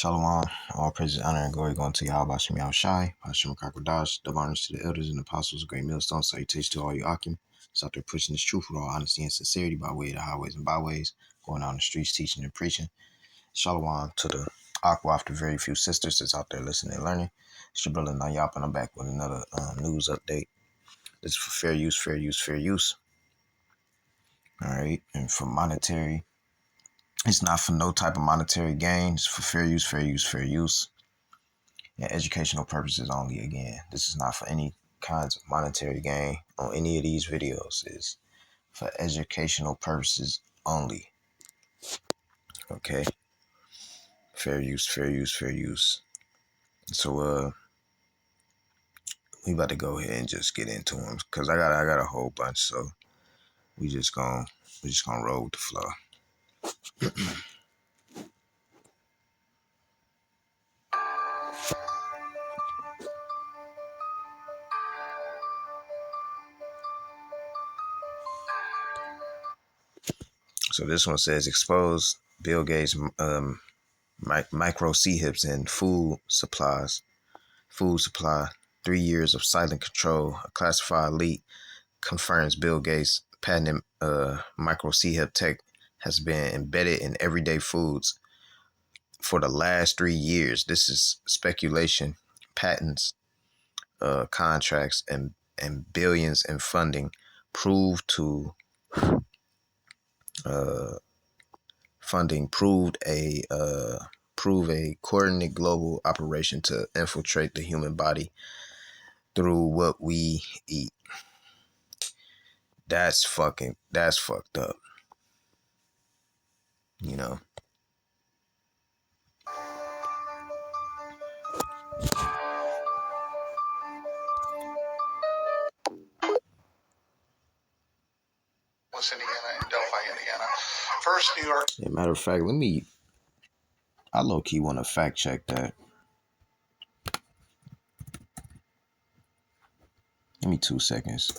Shalom, all praises, honor, and glory going to Yahweh Bashem Yahushai, Bashem Kakodash, double honors to the elders and apostles, great millstone, salutations to all you Akim. It's out there pushing this truth with all honesty and sincerity by way of the highways and byways, going out on the streets, teaching and preaching. Shalom to the Aqua, the very few sisters that's out there listening and learning. It's your brother Nayap, and I'm back with another news update. This is for fair use, fair use, fair use. All right, and for monetary. It's not for no type of monetary gain. It's for fair use, fair use, fair use. And educational purposes only. Again, this is not for any kinds of monetary gain on any of these videos. It's for educational purposes only. Okay. Fair use, fair use, fair use. So we about to go ahead and just get into them because I got a whole bunch. So we just gonna roll with the flow. So this one says expose Bill Gates micro C-hips and food supply. 3 years of silent control. A classified leak confirms Bill Gates' patented micro C-hip tech has been embedded in everyday foods for the last 3 years. This is speculation, patents, contracts, and billions in funding proved a coordinated global operation to infiltrate the human body through what we eat. That's fucked up. You know. Indiana and Delphi, Indiana. First, New York. As a matter of fact, I low-key want to fact check that. Give me 2 seconds.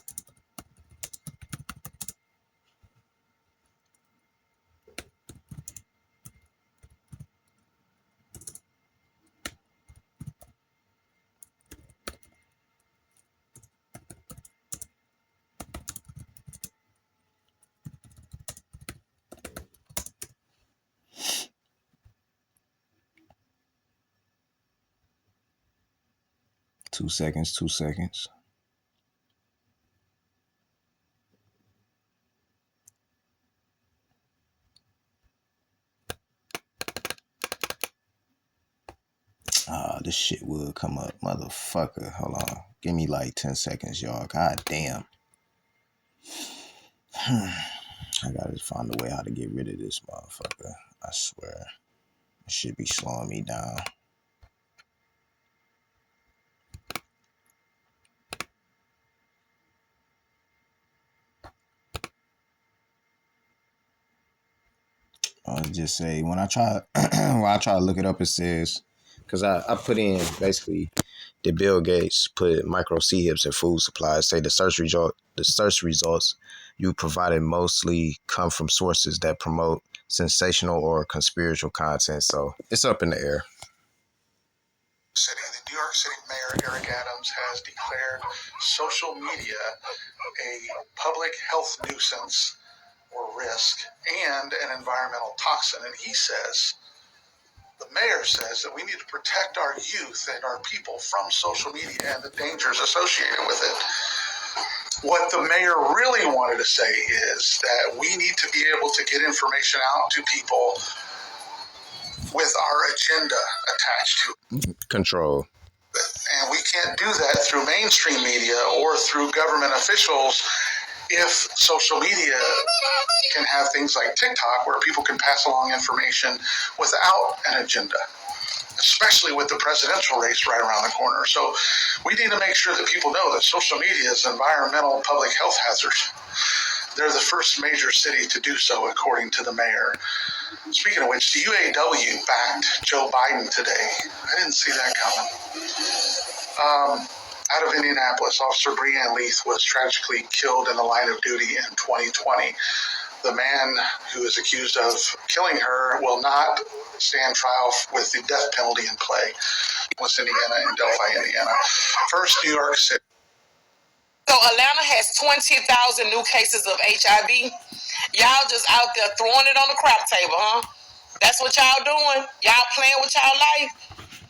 Two seconds. This shit will come up, motherfucker. Hold on. Give me like 10 seconds, y'all. God damn. I gotta find a way how to get rid of this motherfucker. I swear. It should be slowing me down. I'll just say when I try to look it up, it says, because I put in basically the Bill Gates put micro C-hips in food supplies. Say the search results you provided mostly come from sources that promote sensational or conspiratorial content. So it's up in the air. The New York City Mayor Eric Adams has declared social media a public health nuisance or risk and an environmental toxin. And the mayor says that we need to protect our youth and our people from social media and the dangers associated with it. What the mayor really wanted to say is that we need to be able to get information out to people with our agenda attached to it. Control. And we can't do that through mainstream media or through government officials if social media can have things like TikTok where people can pass along information without an agenda, especially with the presidential race right around the corner. So we need to make sure that people know that social media is an environmental public health hazard. They're the first major city to do so, according to the mayor. Speaking of which, the UAW backed Joe Biden today. I didn't see that coming. Out of Indianapolis, Officer Breanne Leith was tragically killed in the line of duty in 2020. The man who is accused of killing her will not stand trial with the death penalty in play. Was Indiana and Delphi, Indiana. First, New York City. So Atlanta has 20,000 new cases of HIV. Y'all just out there throwing it on the crap table, huh? That's what y'all doing? Y'all playing with y'all life?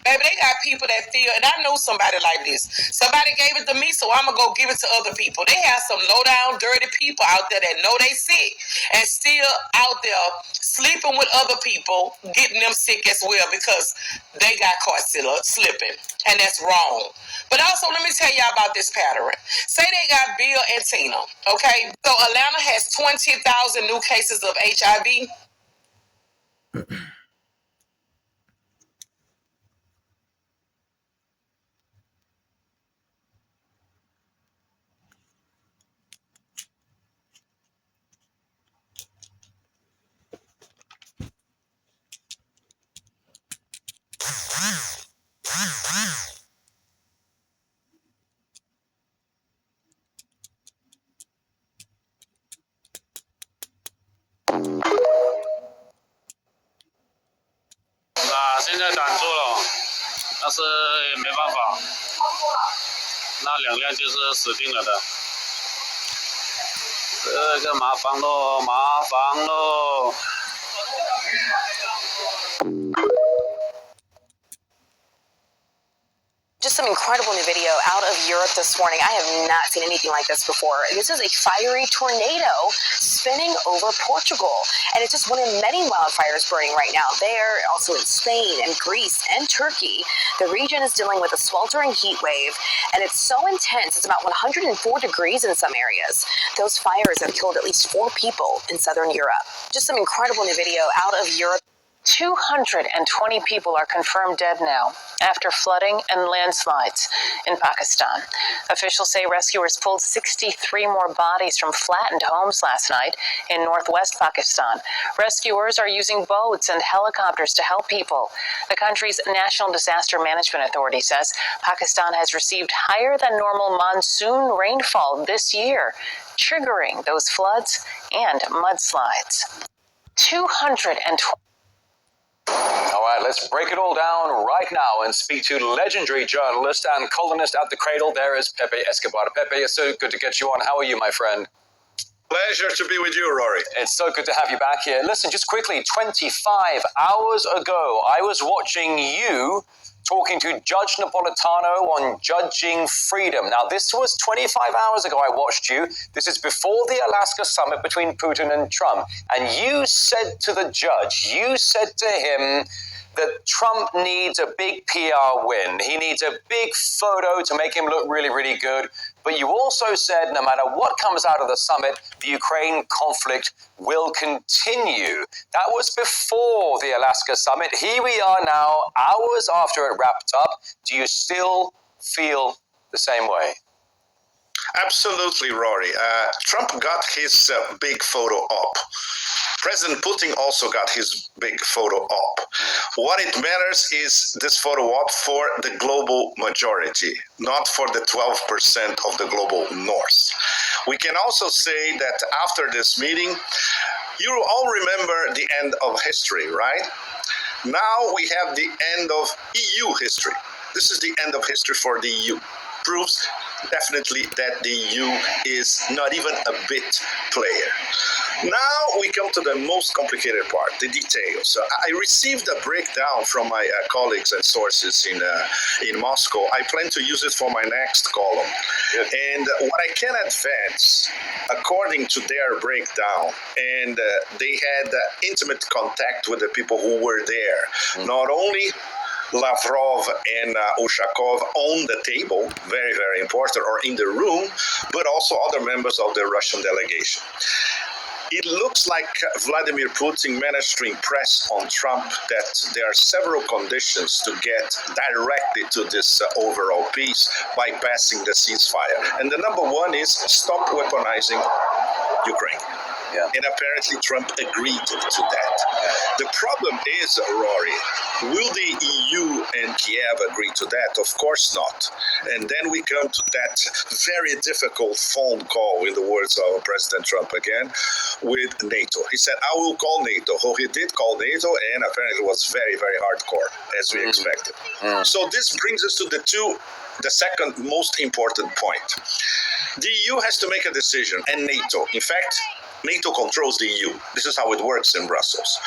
Baby, they got people that feel, and I know somebody like this. Somebody gave it to me, so I'm going to go give it to other people. They have some low-down, dirty people out there that know they sick and still out there sleeping with other people, getting them sick as well because they got caught slipping, and that's wrong. But also, let me tell y'all about this pattern. Say they got Bill and Tina, okay? So Atlanta has 20,000 new cases of HIV.现在挡住了，但是也没办法，那2辆就是死定了的，这个麻烦喽，麻烦喽。Just some incredible new video out of Europe this morning. I have not seen anything like this before. This is a fiery tornado spinning over Portugal. And it's just one of many wildfires burning right now there, also in Spain and Greece and Turkey. The region is dealing with a sweltering heat wave, and it's so intense, it's about 104 degrees in some areas. Those fires have killed at least 4 people in southern Europe. Just some incredible new video out of Europe. 220 people are confirmed dead now after flooding and landslides in Pakistan. Officials say rescuers pulled 63 more bodies from flattened homes last night in northwest Pakistan. Rescuers are using boats and helicopters to help people. The country's National Disaster Management Authority says Pakistan has received higher than normal monsoon rainfall this year, triggering those floods and mudslides. 220. All right, let's break it all down right now and speak to legendary journalist and columnist at the cradle. There is Pepe Escobar. Pepe, it's so good to get you on. How are you, my friend? Pleasure to be with you, Rory. It's so good to have you back here. Listen, just quickly, 25 hours ago, I was watching you talking to Judge Napolitano on judging freedom. Now, this was 25 hours ago I watched you. This is before the Alaska summit between Putin and Trump. And you said to the judge, you said to him that Trump needs a big PR win. He needs a big photo to make him look really, really good. But you also said no matter what comes out of the summit, the Ukraine conflict will continue. That was before the Alaska summit. Here we are now, hours after it wrapped up. Do you still feel the same way? Absolutely, Rory. Trump got his big photo up. President Putin also got his big photo op. What it matters is this photo op for the global majority, not for the 12% of the global north. We can also say that after this meeting, you all remember the end of history, right? Now we have the end of EU history. This is the end of history for the EU. Proves definitely that the EU is not even a bit player. Now we come to the most complicated part, the details. I received a breakdown from my colleagues and sources in Moscow. I plan to use it for my next column. And what I can advance, according to their breakdown, and they had intimate contact with the people who were there, not only Lavrov and Ushakov on the table, very, very important, or in the room, but also other members of the Russian delegation. It looks like Vladimir Putin managed to impress on Trump that there are several conditions to get directly to this overall peace by passing the ceasefire. And the number one is stop weaponizing Ukraine. And apparently Trump agreed to that. The problem is, Rory, will the EU and Kiev agree to that? Of course not. And then we come to that very difficult phone call, in the words of President Trump again, with NATO. He said, I will call NATO. Oh, he did call NATO, and apparently it was very, very hardcore, as we expected. So this brings us to the second most important point. The EU has to make a decision, and NATO. In fact, NATO controls the EU. This is how it works in Brussels.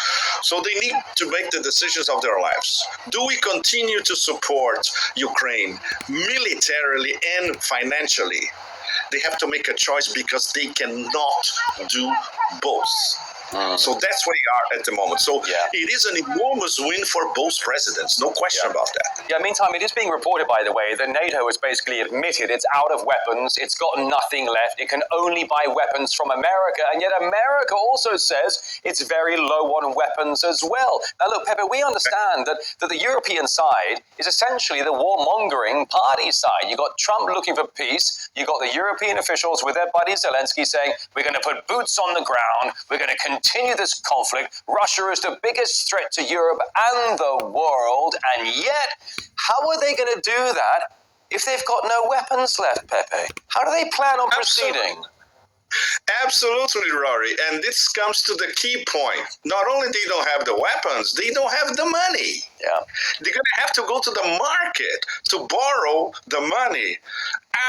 So they need to make the decisions of their lives. Do we continue to support Ukraine militarily and financially? They have to make a choice because they cannot do both. So that's where we are at the moment. So it is an enormous win for both presidents, no question about that. Yeah, meantime, it is being reported, by the way, that NATO has basically admitted it's out of weapons, it's got nothing left, it can only buy weapons from America, and yet America also says it's very low on weapons as well. Now look, Pepe, we understand that the European side is essentially the warmongering party side. You've got Trump looking for peace, you've got the European officials with their buddy Zelensky saying, we're going to put boots on the ground, we're going to continue this conflict. Russia is the biggest threat to Europe and the world, and yet, how are they going to do that if they've got no weapons left, Pepe? How do they plan on proceeding? Absolutely, Rory. And this comes to the key point. Not only they don't have the weapons, they don't have the money. They're going to have to go to the market to borrow the money.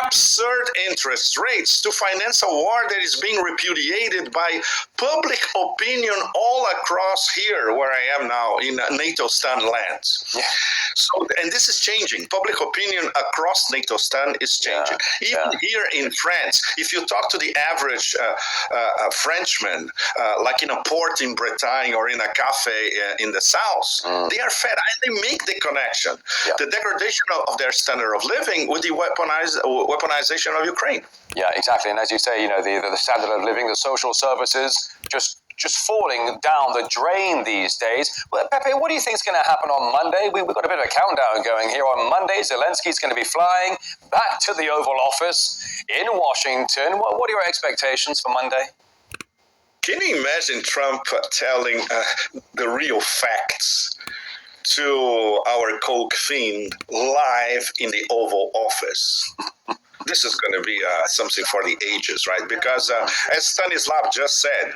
Absurd interest rates to finance a war that is being repudiated by public opinion all across here, where I am now, in NATO-stan lands. So, and this is changing. Public opinion across NATO-stan is changing. Even here in France, if you talk to the average Frenchman, like in a port in Bretagne or in a cafe in the south, they are fed. They make the connection. The degradation of their standard of living with the weaponization of Ukraine. Yeah, exactly. And as you say, you know, the standard of living, the social services, just falling down the drain these days. Well, Pepe, what do you think is going to happen on Monday? We've got a bit of a countdown going here. On Monday, Zelensky's going to be flying back to the Oval Office in Washington. What are your expectations for Monday? Can you imagine Trump telling the real facts to our coke fiend live in the Oval Office? This is going to be something for the ages, right? Because as Stanislav just said,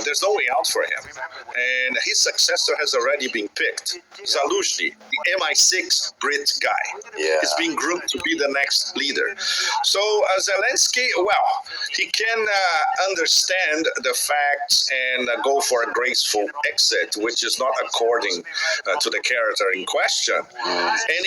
there's no way out for him. And his successor has already been picked. Zaluzhny, the MI6 Brit guy, is being groomed to be the next leader. So Zelensky, well, he can understand the facts and go for a graceful exit, which is not according to the character in question. And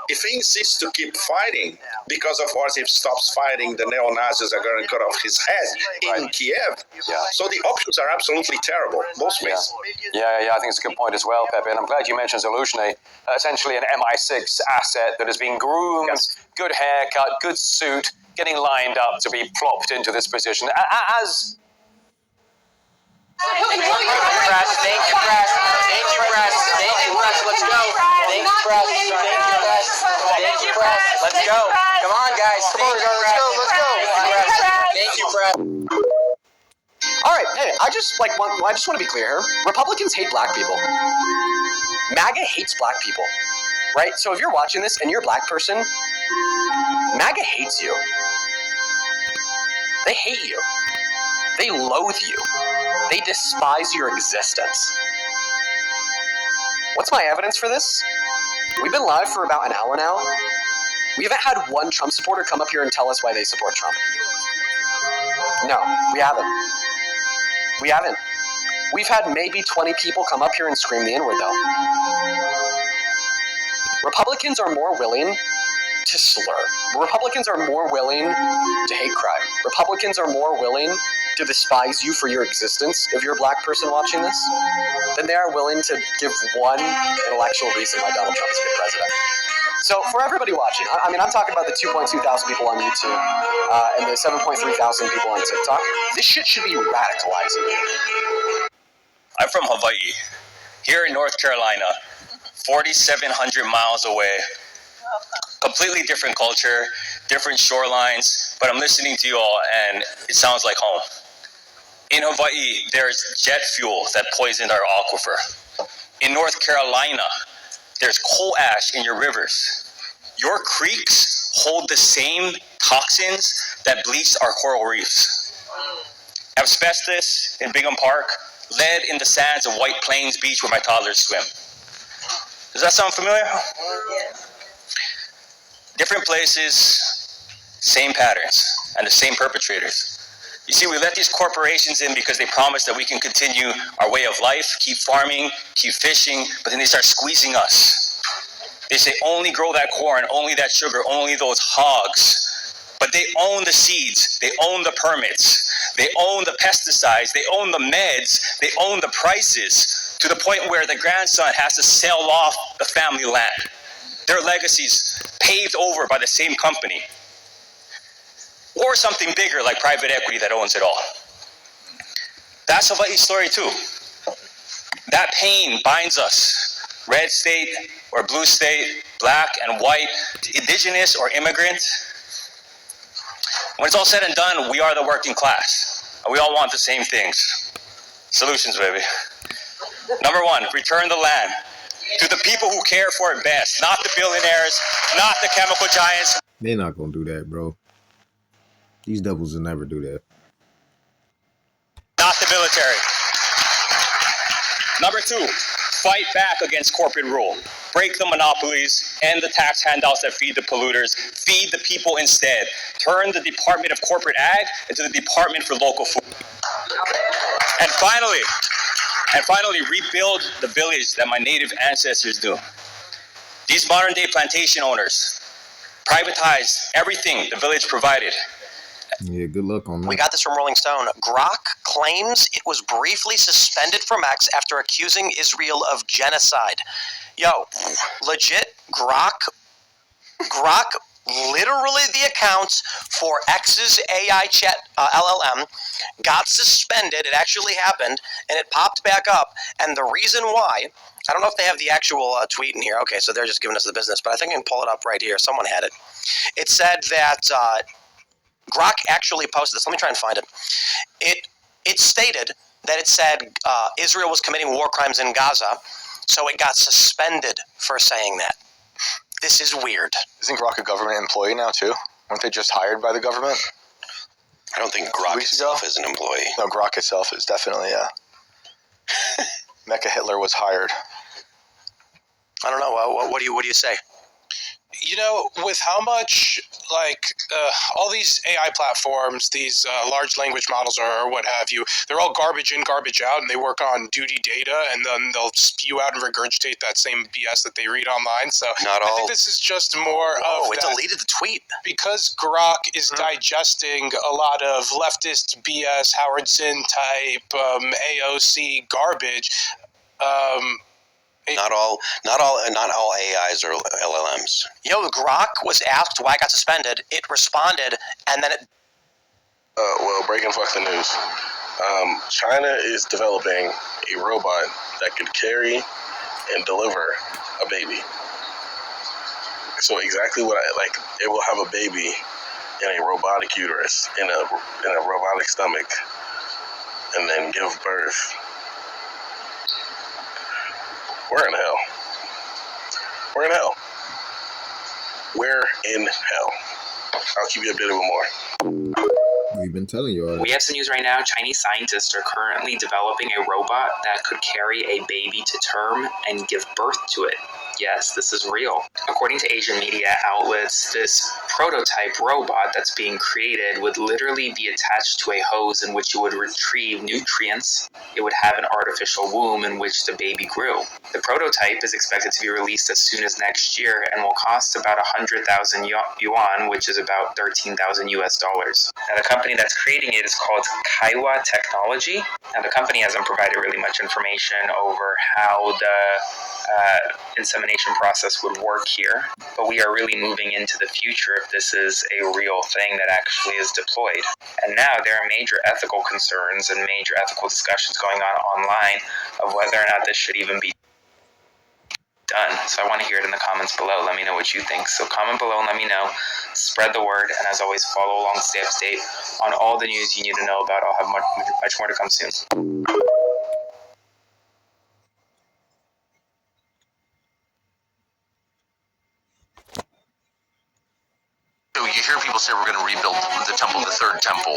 if he insists to keep fighting, because of course, if he stops fighting, the neo-Nazis are going to cut off his head in Kiev. So the options are absolutely terrible, both ways. Yeah, I think it's a good point as well, Pepe. And I'm glad you mentioned Zaluzhny, essentially an MI6 asset that has been groomed, good haircut, good suit, getting lined up to be plopped into this position. As Thank you, press. Thank you, press. Thank you, press. Thank you, press. Let's go. Thank you, press. Thank you, press. Thank you, press. Let's go. Come on, guys. Come on, guys. Let's go. Let's go. Thank you, press. All right, hey, I just want to be clear here. Republicans hate black people. MAGA hates black people, right? So if you're watching this and you're a black person, MAGA hates you. They hate you. They loathe you. They despise your existence. What's my evidence for this? We've been live for about an hour now. We haven't had one Trump supporter come up here and tell us why they support Trump. No, we haven't. We haven't. We've had maybe 20 people come up here and scream the N-word, though. Republicans are more willing to slur. Republicans are more willing to hate crime. Republicans are more willing to despise you for your existence, if you're a black person watching this, than they are willing to give one intellectual reason why Donald Trump is a good president. So for everybody watching, I mean, I'm talking about the 2.2 thousand people on YouTube and the 7.3 thousand people on TikTok. This shit should be radicalizing you. I'm from Hawaii, here in North Carolina, 4,700 miles away. Completely different culture, different shorelines, but I'm listening to you all and it sounds like home. In Hawaii, there's jet fuel that poisoned our aquifer. In North Carolina, there's coal ash in your rivers. Your creeks hold the same toxins that bleached our coral reefs. Asbestos in Bingham Park, lead in the sands of White Plains Beach where my toddlers swim. Does that sound familiar? Different places, same patterns, and the same perpetrators. You see, we let these corporations in because they promise that we can continue our way of life, keep farming, keep fishing, but then they start squeezing us. They say only grow that corn, only that sugar, only those hogs. But they own the seeds, they own the permits, they own the pesticides, they own the meds, they own the prices, to the point where the grandson has to sell off the family land. Their legacies paved over by the same company. Or something bigger like private equity that owns it all. That's Hawaii's story too. That pain binds us. Red state or blue state, black and white, indigenous or immigrant. When it's all said and done, we are the working class. And we all want the same things. Solutions, baby. Number one, return the land to the people who care for it best, not the billionaires, not the chemical giants. They're not gonna do that, bro. These devils will never do that. Not the military. Number two, fight back against corporate rule. Break the monopolies, end the tax handouts that feed the polluters, feed the people instead. Turn the Department of Corporate Ag into the Department for Local Food. And finally, rebuild the village that my native ancestors knew. These modern day plantation owners privatized everything the village provided. Yeah, good luck on that. We got this from Rolling Stone. Grok claims it was briefly suspended from X after accusing Israel of genocide. Yo, legit, Grok literally the accounts for X's AI chat LLM got suspended. It actually happened, and it popped back up. And the reason why, I don't know if they have the actual tweet in here. Okay, so they're just giving us the business, but I think I can pull it up right here. Someone had it. It said that Grok actually posted this. Let me try and find it. It stated that it said Israel was committing war crimes in Gaza, so it got suspended for saying that. This is weird. Isn't Grok a government employee now, too? Weren't they just hired by the government? I don't think Grok itself is an employee. No, Grok itself is definitely, yeah. Mecha Hitler was hired. I don't know. What do you say? You know, with how much, all these AI platforms, these large language models or what have you, they're all garbage in, garbage out, and they work on duty data, and then they'll spew out and regurgitate that same BS that they read online. So I think this is just more of it deleted the tweet. Because Grok is digesting a lot of leftist BS, Howard Zinn type, AOC garbage. Not all AIs are LLMs. Yo, Grok was asked why it got suspended. It responded, and then it. Well, breaking fucking news. China is developing a robot that could carry and deliver a baby. So exactly what it will have a baby in a robotic uterus, in a robotic stomach, and then give birth. We're in hell. We're in hell. We're in hell. I'll keep you updated with more. We've been telling you already. We have some news right now. Chinese scientists are currently developing a robot that could carry a baby to term and give birth to it. Yes, this is real. According to Asian media outlets, this prototype robot that's being created would literally be attached to a hose in which it would retrieve nutrients. It would have an artificial womb in which the baby grew. The prototype is expected to be released as soon as next year and will cost about 100,000 yuan, which is about $13,000 US. Now, the company that's creating it is called Kaiwa Technology. Now, the company hasn't provided really much information over how the insemination process would work here, but we are really moving into the future if this is a real thing that actually is deployed. And now there are major ethical concerns and major ethical discussions going on online of whether or not this should even be. done. So I want to hear it in the comments below. Let me know what you think. So comment below and let me know. Spread the word, and as always, follow along, stay up to date on all the news you need to know about. I'll have much more to come soon. So you hear people say we're going to rebuild the temple, the third temple,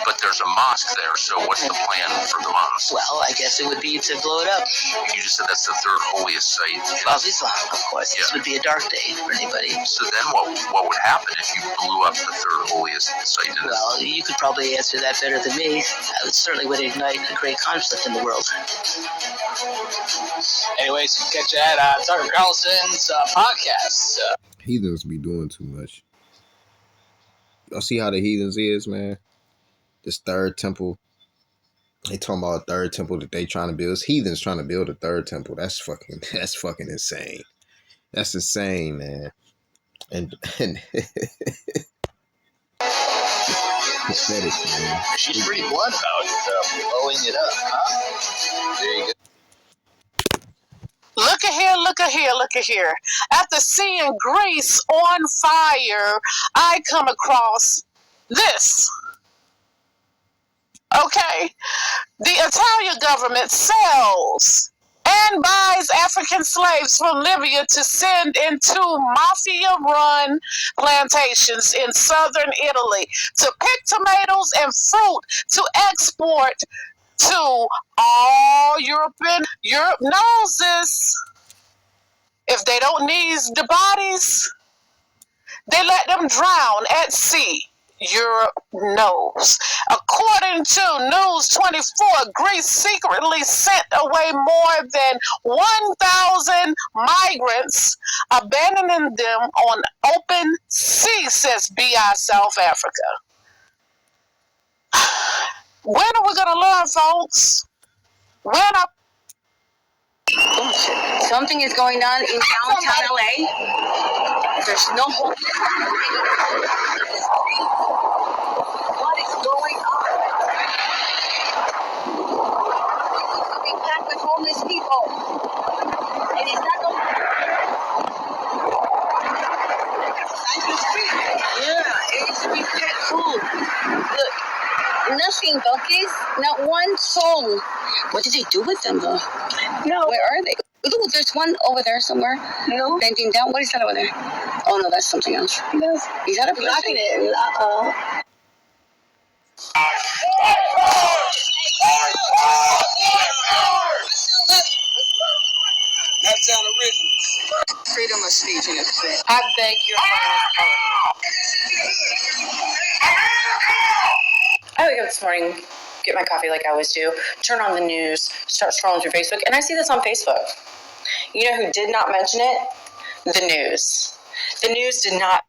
but there's a mosque there, so what's the plan for the mosque? Well, I guess it would be to blow it up. You just said that's the third holiest site of Islam, of course. This would be a dark day for anybody. So then what would happen if you blew up the third holiest site? Well, you could probably answer that better than me. It certainly would ignite a great conflict in the world. Anyways, you can catch that at Tucker Carlson's podcast. Heathens be doing too much. Y'all see how the heathens is, man? This third temple. They talking about a third temple that they trying to build. It's heathens trying to build a third temple. That's fucking insane. That's insane, man. And pathetic, man. She's pretty blunt about blowing it up, huh? There you go. Look at here. After seeing Greece on fire, I come across this. Okay. The Italian government sells and buys African slaves from Libya to send into mafia-run plantations in southern Italy to pick tomatoes and fruit to export to all Europe knows this. If they don't need the bodies, they let them drown at sea. Europe knows. According to News 24, Greece secretly sent away more than 1,000 migrants, abandoning them on open sea, says BI South Africa. When are we going to learn, folks? Something is going on in downtown LA. There's no hope. What is going on? It's to be packed with homeless people. And it's not going it used to be pet food. Look, nothing, donkeys. Not one soul. What did they do with them, though? No. Where are they? Ooh, there's one over there somewhere. No. Bending down. What is that over there? Oh, no, that's something else. Yes. Is that a person? Blocking it. That's down original. Freedom of speech in effect. I beg your pardon. I wake up this morning, get my coffee like I always do, turn on the news, start scrolling through Facebook, and I see this on Facebook. You know who did not mention it? The news. The news did not.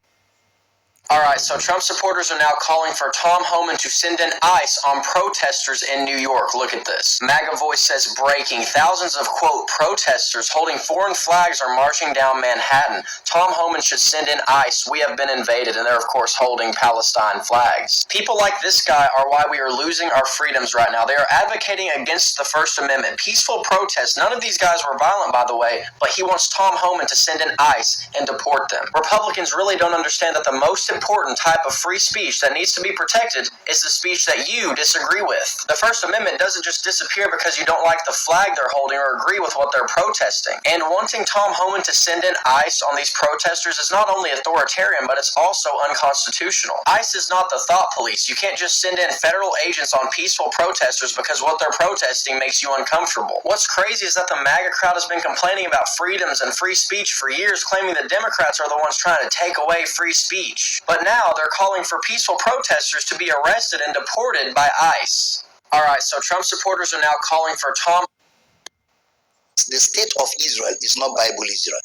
All right, so Trump supporters are now calling for Tom Homan to send in ICE on protesters in New York. Look at this. MAGA Voice says breaking. Thousands of, quote, protesters holding foreign flags are marching down Manhattan. Tom Homan should send in ICE. We have been invaded, and they're, of course, holding Palestine flags. People like this guy are why we are losing our freedoms right now. They are advocating against the First Amendment. Peaceful protests. None of these guys were violent, by the way, but he wants Tom Homan to send in ICE and deport them. Republicans really don't understand that the most important type of free speech that needs to be protected is the speech that you disagree with. The First Amendment doesn't just disappear because you don't like the flag they're holding or agree with what they're protesting. And wanting Tom Homan to send in ICE on these protesters is not only authoritarian, but it's also unconstitutional. ICE is not the thought police. You can't just send in federal agents on peaceful protesters because what they're protesting makes you uncomfortable. What's crazy is that the MAGA crowd has been complaining about freedoms and free speech for years, claiming that Democrats are the ones trying to take away free speech. But now they're calling for peaceful protesters to be arrested and deported by ICE. Alright, so Trump supporters are now calling for Tom. The state of Israel is not Bible Israel.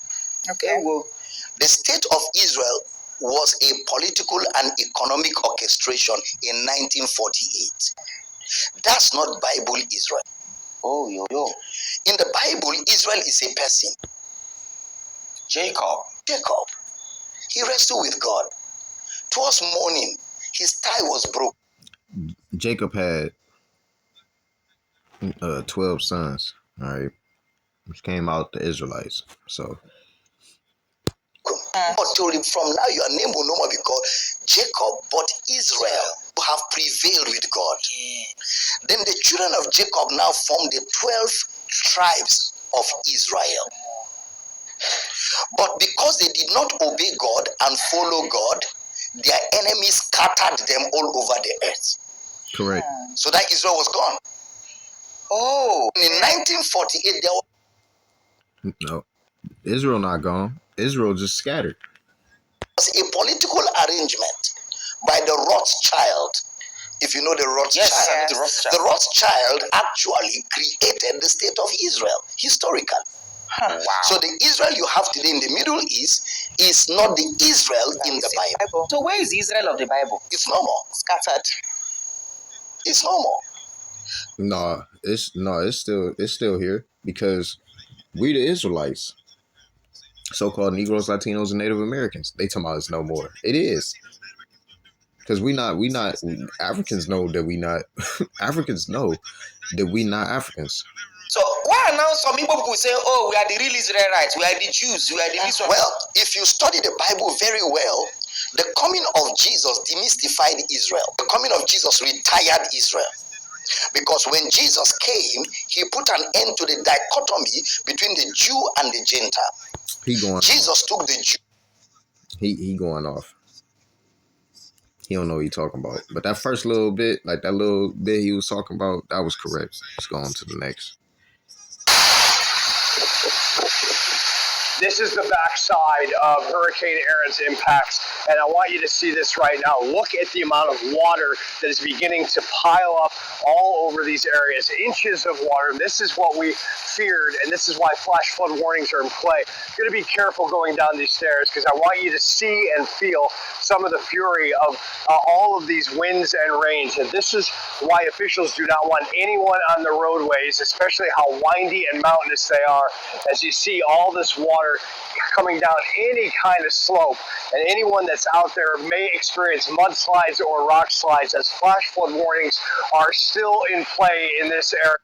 Okay. Well, the state of Israel was a political and economic orchestration in 1948. That's not Bible Israel. Oh, yo. In the Bible, Israel is a person. Jacob. He wrestled with God. Towards morning, his tie was broke. Jacob had 12 sons, all right? which came out the Israelites. So God told him, from now your name will no more be called Jacob, but Israel. You have prevailed with God. Then the children of Jacob now formed the 12 tribes of Israel. But because they did not obey God and follow God, their enemies scattered them all over the earth. correct. So that Israel was gone. Oh, in 1948, there No, Israel not gone. Israel just scattered. was a political arrangement by the Rothschild. If you know the Rothschild, Yes, the Rothschild. The Rothschild actually created the state of Israel historically. Wow. So the Israel you have today in the Middle East is not the Israel in the Bible. So where is Israel of the Bible? It's no more. Scattered. It's no more. It's still here because we the Israelites, so-called Negroes, Latinos, and Native Americans. They talking about it's no more. It is. Because Africans know that we not, Africans know that we not Africans. So why now some people say, oh, we are the real Israelites, we are the Jews, we are the this one? Well, if you study the Bible very well, the coming of Jesus demystified Israel. The coming of Jesus retired Israel. Because when Jesus came, he put an end to the dichotomy between the Jew and the Gentile. Jesus took the Jew. He going off. He don't know what he talking about. But that first little bit, like that little bit he was talking about, that was correct. Let's go on to the next. This is the backside of Hurricane Aaron's impacts, and I want you to see this right now. Look at the amount of water that is beginning to pile up all over these areas, inches of water. This is what we feared, and this is why flash flood warnings are in play. You're going to be careful going down these stairs because I want you to see and feel some of the fury of all of these winds and rains, and this is why officials do not want anyone on the roadways, especially how windy and mountainous they are, as you see all this water coming down any kind of slope, and anyone that's out there may experience mudslides or rock slides, as flash flood warnings are still in play in this area.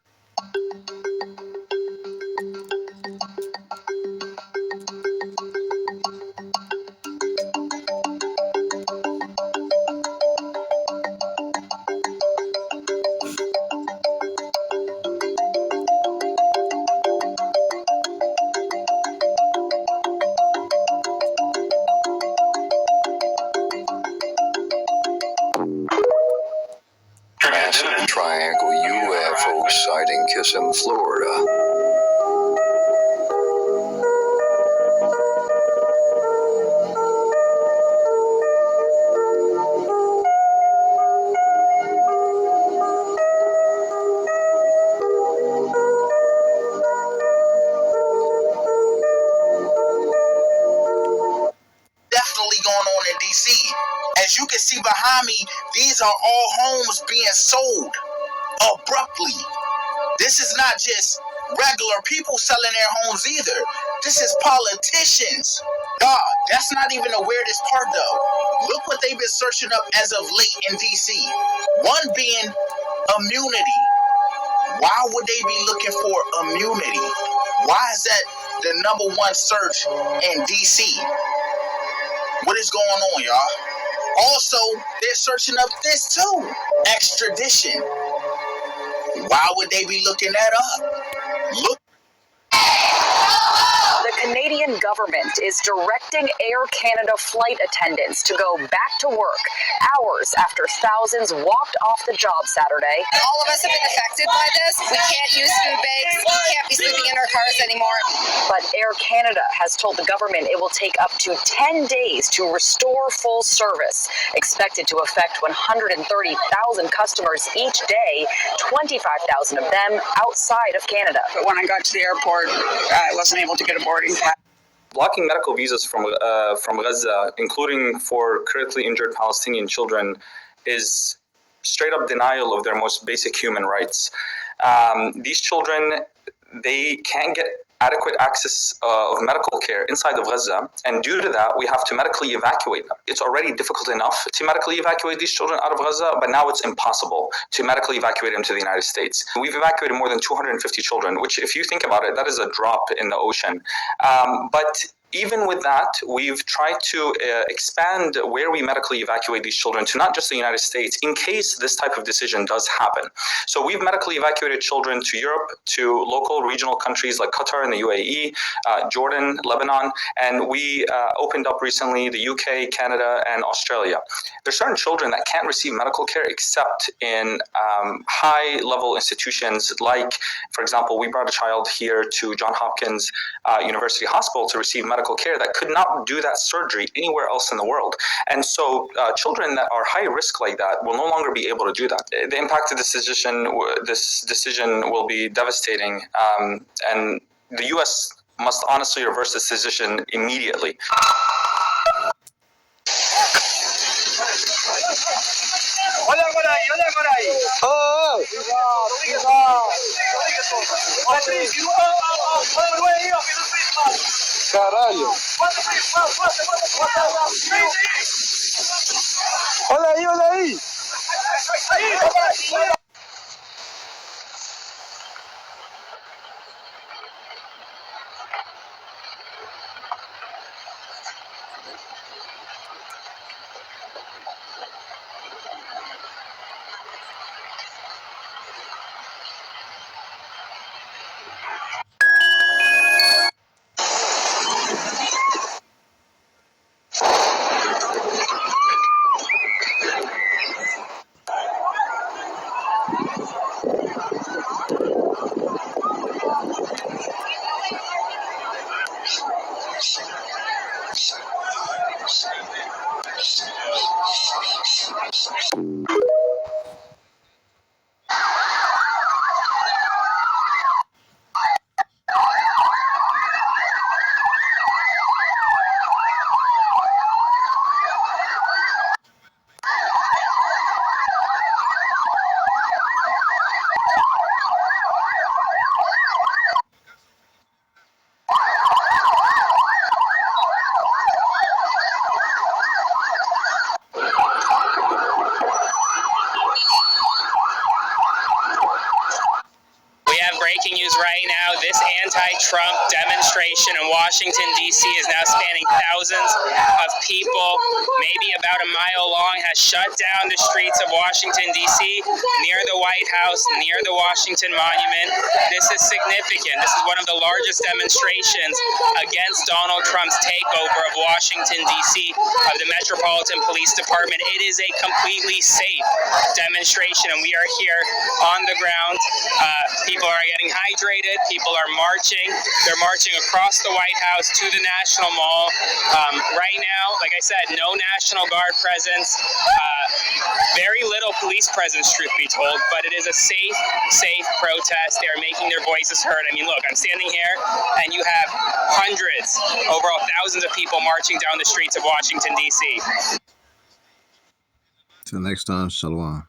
Massive triangle UFO sighting Kissimmee, Florida. Definitely going on in DC. As you can see behind me, these are all homes being sold abruptly. This is not just regular people selling their homes either. This is politicians. God, that's not even the weirdest part though. Look what they've been searching up as of late in DC. One being immunity. Why would they be looking for immunity? Why is that the number one search in DC? What is going on, y'all? Also, they're searching up this too. Extradition. Why would they be looking that up? Look. The Canadian government is directing Air Canada flight attendants to go back to work hours after thousands walked off the job Saturday. All of us have been affected by this. We can't use food bags. We can't be sleeping in our cars anymore. But Air Canada has told the government it will take up to 10 days to restore full service, expected to affect 130,000 customers each day, 25,000 of them outside of Canada. But when I got to the airport, I wasn't able to get a boarding pass. Blocking medical visas from Gaza, including for critically injured Palestinian children, is straight up denial of their most basic human rights. These children, they can't get adequate access of medical care inside of Gaza, and due to that, we have to medically evacuate them. It's already difficult enough to medically evacuate these children out of Gaza, but now it's impossible to medically evacuate them to the United States. We've evacuated more than 250 children, which, if you think about it, that is a drop in the ocean. But even with that, we've tried to expand where we medically evacuate these children to not just the United States, in case this type of decision does happen. So we've medically evacuated children to Europe, to local regional countries like Qatar and the UAE, Jordan, Lebanon, and we opened up recently the UK, Canada, and Australia. There's certain children that can't receive medical care except in high-level institutions like, for example, we brought a child here to Johns Hopkins University Hospital to receive medical care that could not do that surgery anywhere else in the world. And so children that are high risk like that will no longer be able to do that. The impact of this decision will be devastating, and the U.S. must honestly reverse this decision immediately. Caralho. Olha aí, olha aí. Breaking news right now, this anti-Trump demonstration in Washington, D.C. is now spanning thousands of people, maybe about a mile long, has shut down the streets of Washington, D.C., near the White House, near the Washington Monument. This is significant. This is one of the largest demonstrations against Donald Trump's takeover of Washington, D.C., of the Metropolitan Police Department. It is a completely safe demonstration, and we are here on the ground. People are getting hydrated. People are marching. They're marching across the White House to the National Mall. Right now, like I said, no National Guard presence. Very little police presence, truth be told, but it is a safe protest. They are making their voices heard. I mean, look, I'm standing here, and you have hundreds, overall thousands of people marching down the streets of Washington, D.C. Till next time, shalom.